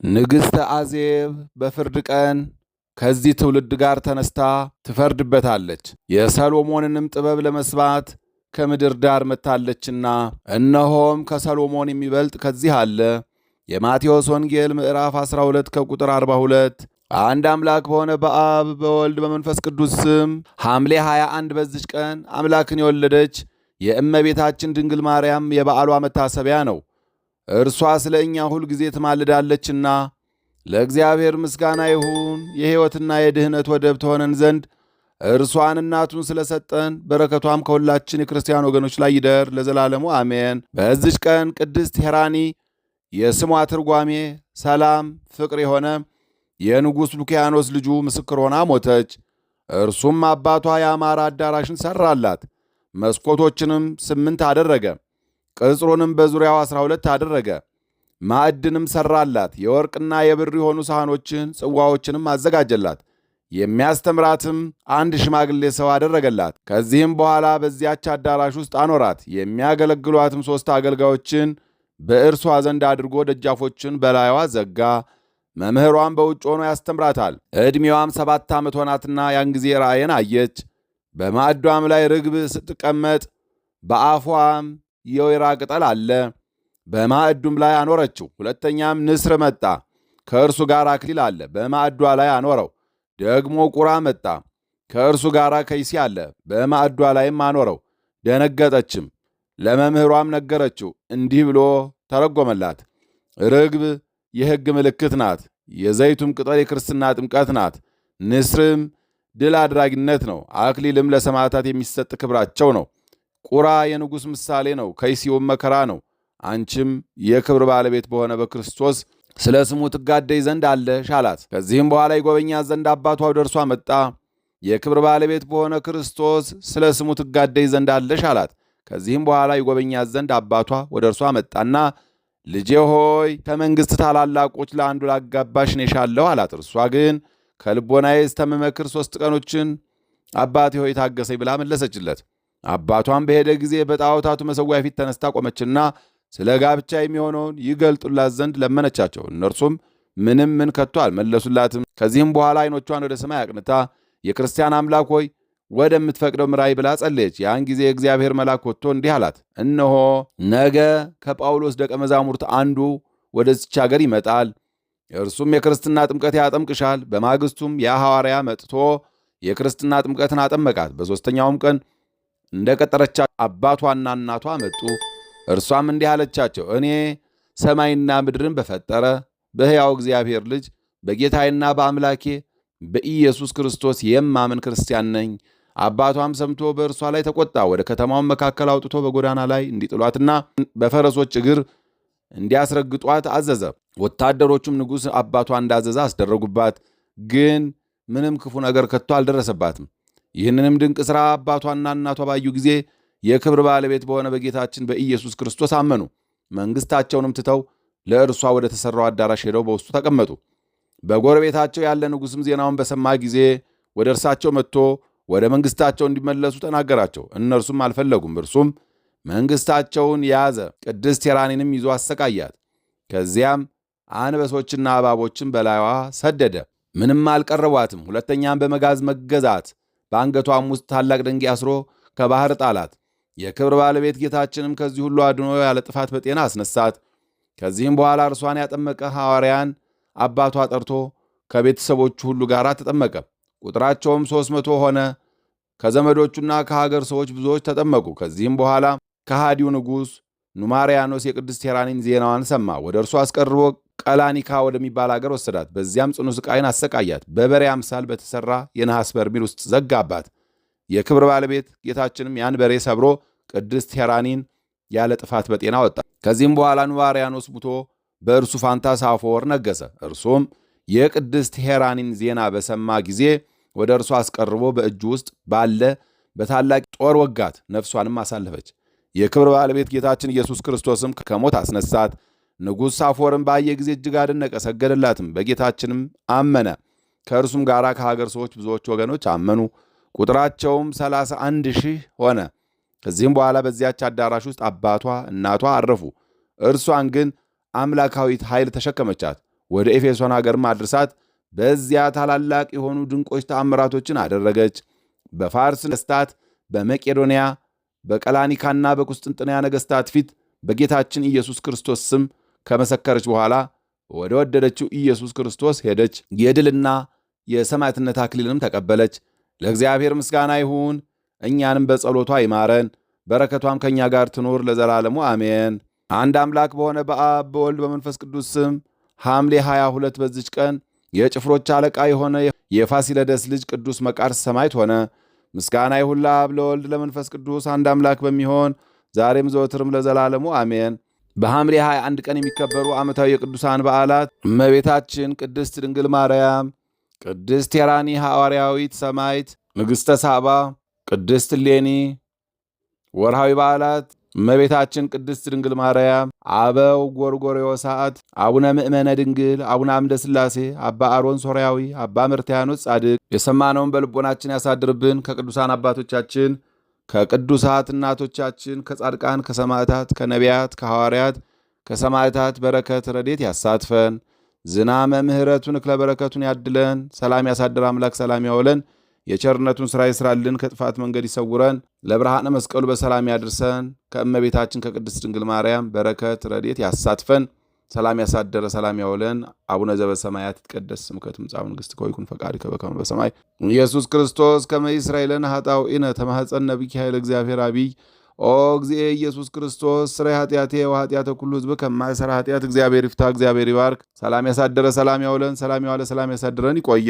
ንግሥተ አዜብ በፍርድ ቀን ከዚህ ትውልድ ጋር ተነስታ ትፈርድበታለች። የሰሎሞንንም ጥበብ ለመስባት ከምድር ዳር መጥታለችና፣ እነሆም ከሰሎሞን የሚበልጥ ከዚህ አለ። የማቴዎስ ወንጌል ምዕራፍ 12 ከቁጥር 42። አንድ አምላክ በሆነ በአብ በወልድ በመንፈስ ቅዱስ ስም ሐምሌ 21 በዚች ቀን አምላክን የወለደች የእመቤታችን ድንግል ማርያም የበዓሏ መታሰቢያ ነው። እርሷ ስለ እኛ ሁል ጊዜ ትማልዳለችና ለእግዚአብሔር ምስጋና ይሁን። የሕይወትና የድኅነት ወደብ ትሆነን ዘንድ እርሷን እናቱን ስለ ሰጠን በረከቷም ከሁላችን የክርስቲያን ወገኖች ላይ ይደር ለዘላለሙ አሜን። በዚች ቀን ቅድስት ሄራኒ የስሟ ትርጓሜ ሰላም፣ ፍቅር የሆነ የንጉሥ ሉኪያኖስ ልጁ ምስክር ሆና ሞተች። እርሱም አባቷ ያማረ አዳራሽን ሠራላት። መስኮቶችንም 8 አደረገ። ቅጽሩንም በዙሪያው 12 አደረገ። ማዕድንም ሠራላት። የወርቅና የብር የሆኑ ሳህኖችን ጽዋዎችንም አዘጋጀላት። የሚያስተምራትም አንድ ሽማግሌ ሰው አደረገላት። ከዚህም በኋላ በዚያች አዳራሽ ውስጥ አኖራት። የሚያገለግሏትም 3 አገልጋዮችን በእርሷ ዘንድ አድርጎ ደጃፎችን በላይዋ ዘጋ። መምህሯም በውጭ ሆኖ ያስተምራታል። ዕድሜዋም 7 ዓመት ሆናትና ያን ጊዜ ራእይን አየች። በማዕዷም ላይ ርግብ ስትቀመጥ በአፏም የወይራ ቅጠል አለ። በማዕዱም ላይ አኖረችው። ሁለተኛም ንስር መጣ፣ ከእርሱ ጋር አክሊል አለ፣ በማዕዷ ላይ አኖረው። ደግሞ ቁራ መጣ፣ ከእርሱ ጋር ከይሲ አለ፣ በማዕዷ ላይም አኖረው። ደነገጠችም። ለመምህሯም ነገረችው፣ እንዲህ ብሎ ተረጎመላት። ርግብ የሕግ ምልክት ናት። የዘይቱም ቅጠል የክርስትና ጥምቀት ናት። ንስርም ድል አድራጊነት ነው። አክሊልም ለሰማዕታት የሚሰጥ ክብራቸው ነው። ቁራ የንጉሥ ምሳሌ ነው። ከይሲውም መከራ ነው። አንቺም የክብር ባለቤት በሆነ በክርስቶስ ስለ ስሙ ትጋደይ ዘንድ አለሽ አላት። ከዚህም በኋላ ይጎበኛት ዘንድ አባቷ ወደ እርሷ መጣ። የክብር ባለቤት በሆነ ክርስቶስ ስለ ስሙ ትጋደይ ዘንድ አለሽ አላት። ከዚህም በኋላ ይጎበኛት ዘንድ አባቷ ወደ እርሷ መጣና ልጄ ሆይ ከመንግሥት ታላላቆች ለአንዱ ላጋባሽ እኔሻለሁ አላት። እርሷ ግን ከልቦናዬ እስተምመክር 3 ቀኖችን አባቴ ሆይ ታገሰኝ ብላ መለሰችለት። አባቷም በሄደ ጊዜ በጣዖታቱ መሠዊያ ፊት ተነስታ ቆመችና ስለ ጋብቻ የሚሆነውን ይገልጡላት ዘንድ ለመነቻቸው። እነርሱም ምን ከቶ አልመለሱላትም። ከዚህም በኋላ ዓይኖቿን ወደ ሰማይ አቅንታ የክርስቲያን አምላክ ሆይ ወደምትፈቅደው ምራይ ብላ ጸለየች። ያን ጊዜ እግዚአብሔር መልአክ ወጥቶ እንዲህ አላት፣ እነሆ ነገ ከጳውሎስ ደቀ መዛሙርት አንዱ ወደዚች አገር ይመጣል። እርሱም የክርስትና ጥምቀት ያጠምቅሻል። በማግስቱም ያ ሐዋርያ መጥቶ የክርስትና ጥምቀትን አጠመቃት። በሦስተኛውም ቀን እንደ ቀጠረቻቸው አባቷና እናቷ መጡ። እርሷም እንዲህ አለቻቸው፣ እኔ ሰማይና ምድርን በፈጠረ በሕያው እግዚአብሔር ልጅ በጌታዬና በአምላኬ በኢየሱስ ክርስቶስ የማምን ክርስቲያን ነኝ። አባቷም ሰምቶ በእርሷ ላይ ተቆጣ። ወደ ከተማውን መካከል አውጥቶ በጎዳና ላይ እንዲጥሏትና በፈረሶች እግር እንዲያስረግጧት አዘዘ። ወታደሮቹም ንጉሥ አባቷ እንዳዘዘ አስደረጉባት። ግን ምንም ክፉ ነገር ከቶ አልደረሰባትም። ይህንንም ድንቅ ሥራ አባቷና እናቷ ባዩ ጊዜ የክብር ባለቤት በሆነ በጌታችን በኢየሱስ ክርስቶስ አመኑ። መንግሥታቸውንም ትተው ለእርሷ ወደ ተሠራው አዳራሽ ሄደው በውስጡ ተቀመጡ። በጎረቤታቸው ያለ ንጉሥም ዜናውን በሰማ ጊዜ ወደ እርሳቸው መጥቶ ወደ መንግሥታቸው እንዲመለሱ ተናገራቸው። እነርሱም አልፈለጉም። እርሱም መንግሥታቸውን ያዘ። ቅድስት ሄራኒንም ይዞ አሰቃያት። ከዚያም አንበሶችና እባቦችን በላይዋ ሰደደ። ምንም አልቀረቧትም። ሁለተኛም በመጋዝ መገዛት። በአንገቷም ውስጥ ታላቅ ድንጋይ አስሮ ከባሕር ጣላት። የክብር ባለቤት ጌታችንም ከዚህ ሁሉ አድኖ ያለ ጥፋት በጤና አስነሳት። ከዚህም በኋላ እርሷን ያጠመቀ ሐዋርያን አባቷ ጠርቶ ከቤተሰቦቹ ሁሉ ጋር ተጠመቀ። ቁጥራቸውም 300 ሆነ። ከዘመዶቹና ከሀገር ሰዎች ብዙዎች ተጠመቁ። ከዚህም በኋላ ከሃዲው ንጉሥ ኑማርያኖስ የቅድስት ሄራኒን ዜናዋን ሰማ። ወደ እርሱ አስቀርቦ ቀላኒካ ወደሚባል አገር ወሰዳት። በዚያም ጽኑ ስቃይን አሰቃያት። በበሬ አምሳል በተሠራ የነሐስ በርሜል ውስጥ ዘጋባት። የክብር ባለቤት ጌታችንም ያን በሬ ሰብሮ ቅድስት ሄራኒን ያለ ጥፋት በጤና ወጣ። ከዚህም በኋላ ኑማርያኖስ ሙቶ በእርሱ ፋንታ ሳፎር ነገሰ። እርሱም የቅድስት ሄራኒን ዜና በሰማ ጊዜ ወደ እርሱ አስቀርቦ በእጁ ውስጥ ባለ በታላቅ ጦር ወጋት፣ ነፍሷንም አሳለፈች። የክብር ባለቤት ጌታችን ኢየሱስ ክርስቶስም ከሞት አስነሳት። ንጉሥ ሳፎርም ባየ ጊዜ እጅግ አደነቀ፣ ሰገደላትም። በጌታችንም አመነ። ከእርሱም ጋር ከሀገር ሰዎች ብዙዎች ወገኖች አመኑ። ቁጥራቸውም 31,000 ሆነ። ከዚህም በኋላ በዚያች አዳራሽ ውስጥ አባቷ እናቷ አረፉ። እርሷን ግን አምላካዊት ኃይል ተሸከመቻት። ወደ ኤፌሶን ሀገርም አድርሳት በዚያ ታላላቅ የሆኑ ድንቆች ተአምራቶችን አደረገች። በፋርስ ነገሥታት፣ በመቄዶንያ፣ በቀላኒካና በቁስጥንጥንያ ነገሥታት ፊት በጌታችን ኢየሱስ ክርስቶስ ስም ከመሰከረች በኋላ ወደ ወደደችው ኢየሱስ ክርስቶስ ሄደች። የድልና የሰማዕትነት አክሊልንም ተቀበለች። ለእግዚአብሔር ምስጋና ይሁን፣ እኛንም በጸሎቷ ይማረን፣ በረከቷም ከእኛ ጋር ትኑር ለዘላለሙ አሜን። አንድ አምላክ በሆነ በአብ በወልድ በመንፈስ ቅዱስ ስም ሐምሌ 22 በዚች ቀን የጭፍሮች አለቃ የሆነ የፋሲለደስ ልጅ ቅዱስ መቃርስ ሰማዕት ሆነ። ምስጋና ይሁን ለአብ ለወልድ ለመንፈስ ቅዱስ አንድ አምላክ በሚሆን ዛሬም ዘወትርም ለዘላለሙ አሜን። በሐምሌ 21 ቀን የሚከበሩ ዓመታዊ የቅዱሳን በዓላት እመቤታችን ቅድስት ድንግል ማርያም፣ ቅድስት ቴራኒ ሐዋርያዊት ሰማዕት፣ ንግሥተ ሳባ፣ ቅድስት እሌኒ። ወርሃዊ በዓላት እመቤታችን ቅድስት ድንግል ማርያም፣ አበው ጎርጎርዮሳት፣ አቡነ ምእመነ ድንግል፣ አቡነ አምደ ሥላሴ፣ አባ አሮን ሶርያዊ፣ አባ መርትያኖስ ጻድቅ። የሰማነውን በልቦናችን ያሳድርብን። ከቅዱሳን አባቶቻችን ከቅዱሳት እናቶቻችን ከጻድቃን ከሰማዕታት ከነቢያት ከሐዋርያት ከሰማዕታት በረከት ረድኤት ያሳትፈን። ዝናመ ምሕረቱን እክለ በረከቱን ያድለን። ሰላም ያሳድር አምላክ ሰላም ያውለን። የቸርነቱን ሥራ ይስራልን። ከጥፋት መንገድ ይሰውረን። ለብርሃነ መስቀሉ በሰላም ያድርሰን። ከእመቤታችን ከቅድስት ድንግል ማርያም በረከት ረድኤት ያሳትፈን። ሰላም ያሳደረ ሰላም ያውለን። አቡነ ዘበሰማያት ይትቀደስ ስምከ ትምጻእ መንግሥትከ ወይኩን ፈቃድከ በከመ በሰማይ ኢየሱስ ክርስቶስ ከመ ይስረይ ለነ ኃጣውኢነ ተማኅፀነ ብኪ ኃይለ እግዚአብሔር አቢይ ኦ እግዚእ ኢየሱስ ክርስቶስ ስረይ ኃጢአቴ ወኃጢአተ ኩሉ ሕዝብ ከማይሠራ ኃጢአት እግዚአብሔር ይፍታ። እግዚአብሔር ይባርክ። ሰላም ያሳደረ ሰላም ያውለን። ሰላም ያዋለ ሰላም ያሳድረን። ይቆየ